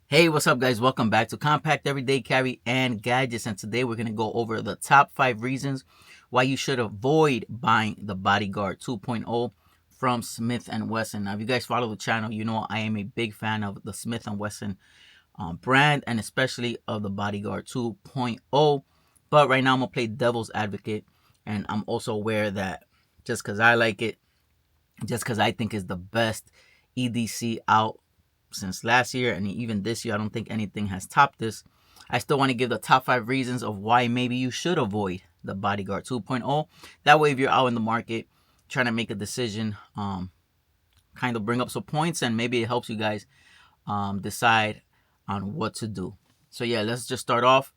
Hey, what's up, guys? Welcome back to Compact Everyday Carry and Gadgets. And today we're going to go over the top 5 reasons why you should avoid buying the Bodyguard 2.0 from Smith& Wesson. Now, if you guys follow the channel, you know I am a big fan of the Smith& Wesson brand and especially of the Bodyguard 2.0. But right now I'm going to play devil's advocate, and I'm also aware that just because I like it, just because I think it's the best EDC out since last year and even this year, I don't think anything has topped this. I still want to give the top 5 reasons of why maybe you should avoid the Bodyguard 2.0. That way, if you're out in the market trying to make a decision, kind of bring up some points, and maybe it helps you guys decide on what to do. So yeah, let's just start off.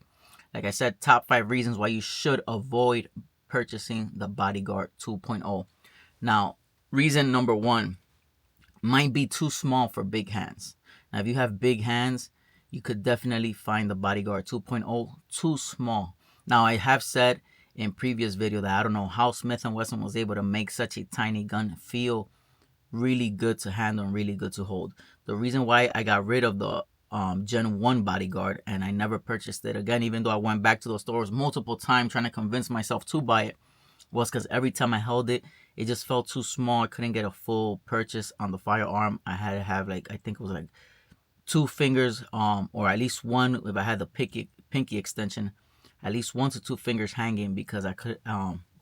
Like I said, top 5 reasons why you should avoid purchasing the Bodyguard 2.0. Now, reason number 1 might be too small for big hands. Now, if you have big hands, you could definitely find the Bodyguard 2.0 too small. Now, I have said in previous video that I don't know how Smith & Wesson was able to make such a tiny gun feel really good to handle and really good to hold. The reason why I got rid of the Gen 1 Bodyguard and I never purchased it again, even though I went back to those stores multiple times trying to convince myself to buy it, was because every time I held it, it just felt too small. I couldn't get a full purchase on the firearm. I had to have I think it was 2 fingers, or at least one if I had the pinky extension, at least 1 to 2 fingers hanging because I could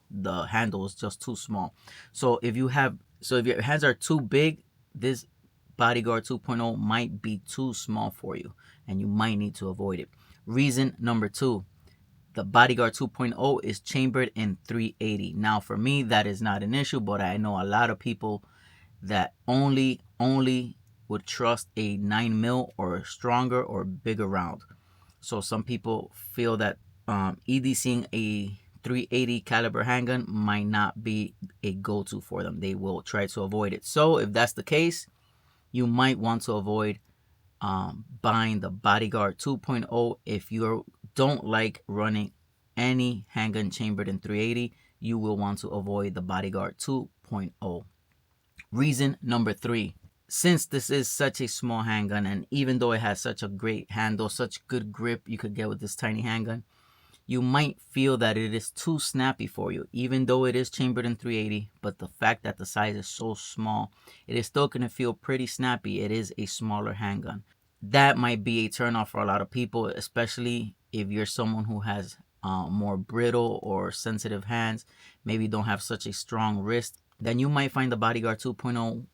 the handle was just too small. So if your hands are too big, this Bodyguard 2.0 might be too small for you and you might need to avoid it. Reason number 2, the Bodyguard 2.0 is chambered in 380. Now, for me, that is not an issue, but I know a lot of people that only would trust a 9mm or stronger or bigger round. So some people feel that EDCing a 380 caliber handgun might not be a go-to for them. They will try to avoid it. So if that's the case, you might want to avoid buying the Bodyguard 2.0. If you don't like running any handgun chambered in 380, you will want to avoid the Bodyguard 2.0. Reason number 3, since this is such a small handgun, and even though it has such a great handle, such good grip you could get with this tiny handgun, you might feel that it is too snappy for you, even though it is chambered in 380. But the fact that the size is so small, it is still going to feel pretty snappy. It is a smaller handgun. That might be a turnoff for a lot of people, especially if you're someone who has more brittle or sensitive hands, maybe don't have such a strong wrist. Then you might find the Bodyguard 2.0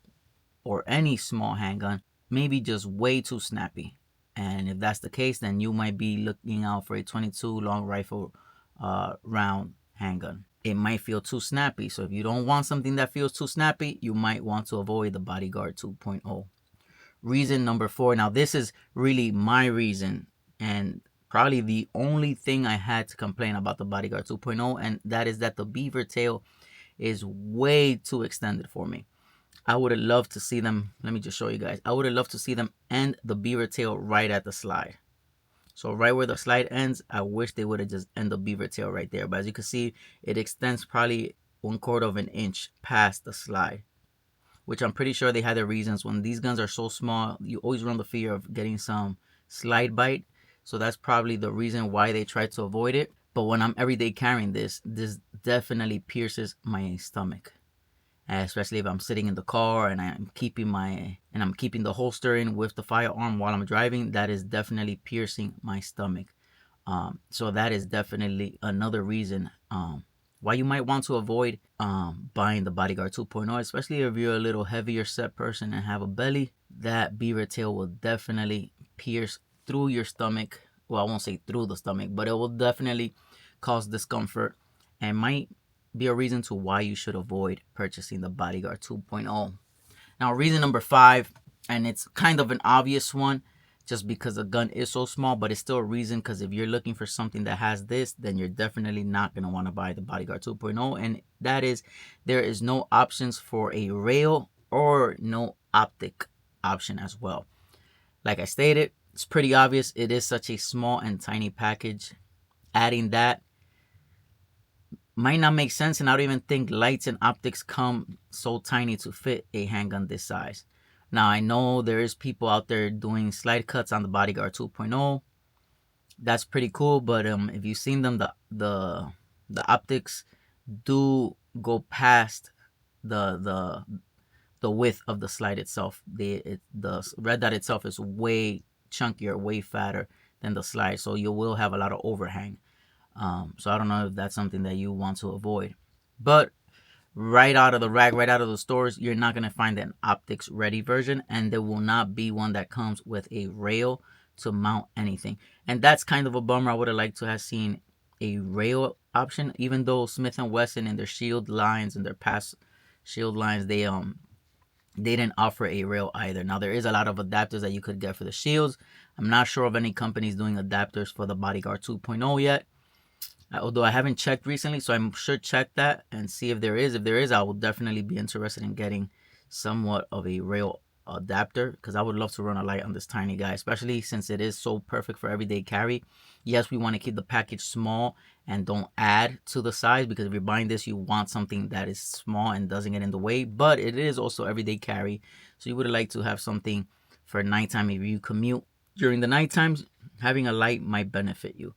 or any small handgun maybe just way too snappy. And if that's the case, then you might be looking out for a 22 long rifle round handgun. It might feel too snappy. So if you don't want something that feels too snappy, you might want to avoid the Bodyguard 2.0. Reason number 4. Now, this is really my reason and probably the only thing I had to complain about the Bodyguard 2.0, and that is that the Beaver tail is way too extended for me. I would have loved to see them, let me just show you guys. I would have loved to see them end the Beaver tail right at the slide. So right where the slide ends, I wish they would have just end the Beaver tail right there. But as you can see, it extends probably 1/4 of an inch past the slide, which I'm pretty sure they had their reasons. When these guns are so small, you always run the fear of getting some slide bite. So that's probably the reason why they tried to avoid it. But when I'm everyday carrying this definitely pierces my stomach. Especially if I'm sitting in the car and I'm keeping the holster in with the firearm while I'm driving, that is definitely piercing my stomach. So that is definitely another reason why you might want to avoid buying the Bodyguard 2.0, especially if you're a little heavier set person and have a belly. That Beaver tail will definitely pierce through your stomach. Well, I won't say through the stomach, but it will definitely cause discomfort and might be a reason to why you should avoid purchasing the Bodyguard 2.0. Now, reason number 5, and it's kind of an obvious one just because the gun is so small, but it's still a reason, because if you're looking for something that has this, then you're definitely not going to want to buy the Bodyguard 2.0, and that is there is no options for a rail or no optic option as well. Like I stated, it's pretty obvious. It is such a small and tiny package. Adding that might not make sense, and I don't even think lights and optics come so tiny to fit a handgun this size. Now, I know there is people out there doing slide cuts on the Bodyguard 2.0. That's pretty cool, but if you've seen them, the optics do go past the width of the slide itself. The red dot itself is way chunkier, way fatter than the slide, so you will have a lot of overhang. So I don't know if that's something that you want to avoid. But right out of the rack, right out of the stores, you're not going to find an optics ready version, and there will not be one that comes with a rail to mount anything. And that's kind of a bummer. I would have liked to have seen a rail option, even though Smith & Wesson in their shield lines and their past shield lines, they didn't offer a rail either. Now, there is a lot of adapters that you could get for the shields. I'm not sure of any companies doing adapters for the Bodyguard 2.0 yet, although I haven't checked recently, so I should check that and see if there is. If there is, I will definitely be interested in getting somewhat of a rail adapter, because I would love to run a light on this tiny guy, especially since it is so perfect for everyday carry. Yes, we want to keep the package small and don't add to the size, because if you're buying this, you want something that is small and doesn't get in the way, but it is also everyday carry, so you would like to have something for nighttime. If you commute during the night times, having a light might benefit you.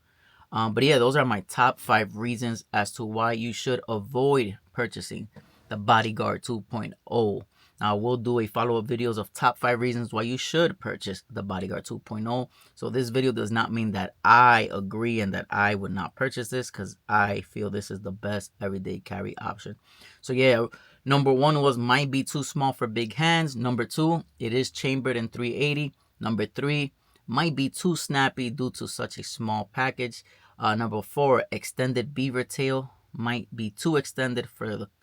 But yeah, those are my top 5 reasons as to why you should avoid purchasing the Bodyguard 2.0. Now, we'll do a follow-up videos of top 5 reasons why you should purchase the Bodyguard 2.0. So this video does not mean that I agree and that I would not purchase this, because I feel this is the best everyday carry option. So yeah, number 1 was might be too small for big hands. Number 2, it is chambered in 380. Number 3, might be too snappy due to such a small package. Number 4, extended beaver tail might be too extended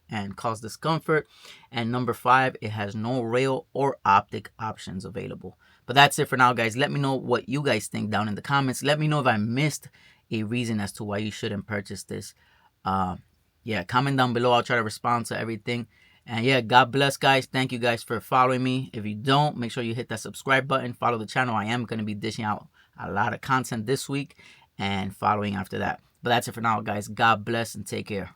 and cause discomfort. And number 5, it has no rail or optic options available. But that's it for now, guys. Let me know what you guys think down in the comments. Let me know if I missed a reason as to why you shouldn't purchase this. Yeah, comment down below. I'll try to respond to everything. And yeah, God bless, guys. Thank you guys for following me. If you don't, make sure you hit that subscribe button. Follow the channel. I am going to be dishing out a lot of content this week and following after that. But that's it for now, guys. God bless and take care.